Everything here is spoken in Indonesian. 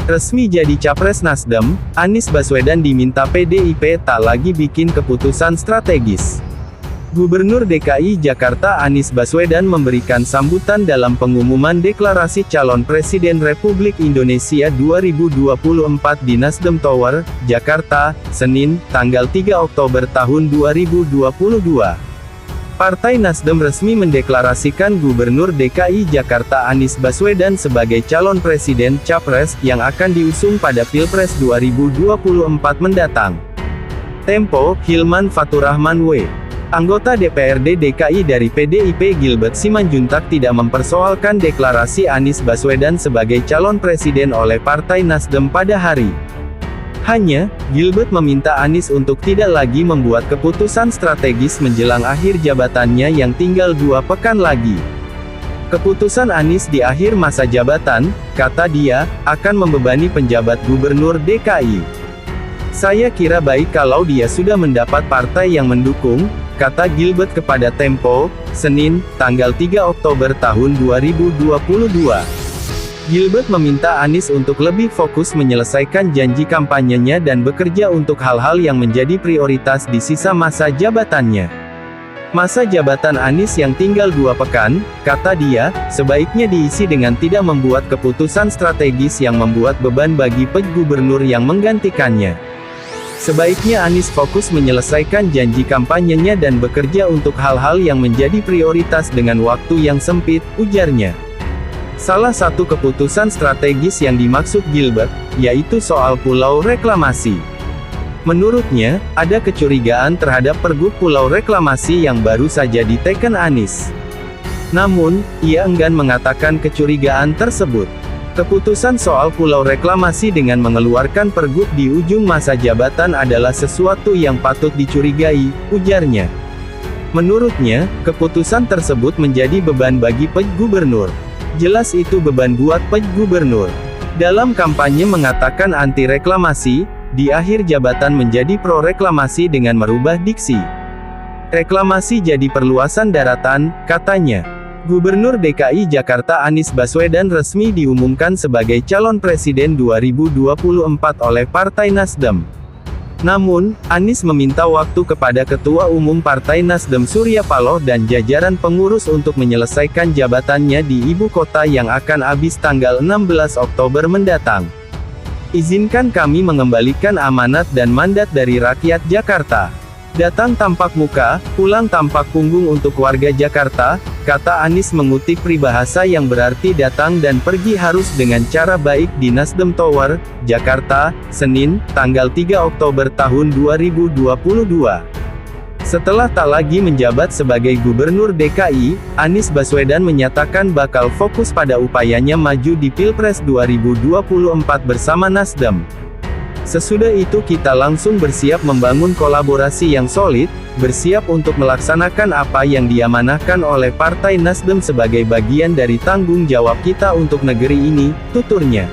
Resmi jadi capres Nasdem, Anies Baswedan diminta PDIP tak lagi bikin keputusan strategis. Gubernur DKI Jakarta Anies Baswedan memberikan sambutan dalam pengumuman deklarasi calon Presiden Republik Indonesia 2024 di Nasdem Tower, Jakarta, Senin, tanggal 3 Oktober tahun 2022. Partai Nasdem resmi mendeklarasikan Gubernur DKI Jakarta Anies Baswedan sebagai calon presiden capres yang akan diusung pada Pilpres 2024 mendatang. Tempo, Hilman Faturrahman W. Anggota DPRD DKI dari PDIP Gilbert Simanjuntak tidak mempersoalkan deklarasi Anies Baswedan sebagai calon presiden oleh Partai Nasdem pada hari. Hanya, Gilbert meminta Anies untuk tidak lagi membuat keputusan strategis menjelang akhir jabatannya yang tinggal 2 pekan lagi. Keputusan Anies di akhir masa jabatan, kata dia, akan membebani penjabat gubernur DKI. Saya kira baik kalau dia sudah mendapat partai yang mendukung, kata Gilbert kepada Tempo, Senin, tanggal 3 Oktober tahun 2022. Gilbert meminta Anies untuk lebih fokus menyelesaikan janji kampanyenya dan bekerja untuk hal-hal yang menjadi prioritas di sisa masa jabatannya. Masa jabatan Anies yang tinggal 2 pekan, kata dia, sebaiknya diisi dengan tidak membuat keputusan strategis yang membuat beban bagi gubernur yang menggantikannya. Sebaiknya Anies fokus menyelesaikan janji kampanyenya dan bekerja untuk hal-hal yang menjadi prioritas dengan waktu yang sempit, ujarnya. Salah satu keputusan strategis yang dimaksud Gilbert, yaitu soal pulau reklamasi. Menurutnya, ada kecurigaan terhadap pergub pulau reklamasi yang baru saja diteken Anies. Namun, ia enggan mengatakan kecurigaan tersebut. Keputusan soal pulau reklamasi dengan mengeluarkan pergub di ujung masa jabatan adalah sesuatu yang patut dicurigai, ujarnya. Menurutnya, keputusan tersebut menjadi beban bagi gubernur. Jelas itu beban buat gubernur. Dalam kampanye mengatakan anti reklamasi, di akhir jabatan menjadi pro reklamasi dengan merubah diksi. Reklamasi jadi perluasan daratan, katanya. Gubernur DKI Jakarta Anies Baswedan resmi diumumkan sebagai calon presiden 2024 oleh Partai Nasdem. Namun, Anies meminta waktu kepada Ketua Umum Partai Nasdem Surya Paloh dan jajaran pengurus untuk menyelesaikan jabatannya di ibu kota yang akan habis tanggal 16 Oktober mendatang. Izinkan kami mengembalikan amanat dan mandat dari rakyat Jakarta. Datang tampak muka, pulang tampak punggung untuk warga Jakarta, kata Anies mengutip peribahasa yang berarti datang dan pergi harus dengan cara baik di Nasdem Tower, Jakarta, Senin, tanggal 3 Oktober tahun 2022. Setelah tak lagi menjabat sebagai Gubernur DKI, Anies Baswedan menyatakan bakal fokus pada upayanya maju di Pilpres 2024 bersama Nasdem. Sesudah itu kita langsung bersiap membangun kolaborasi yang solid, bersiap untuk melaksanakan apa yang diamanahkan oleh Partai Nasdem sebagai bagian dari tanggung jawab kita untuk negeri ini, tuturnya.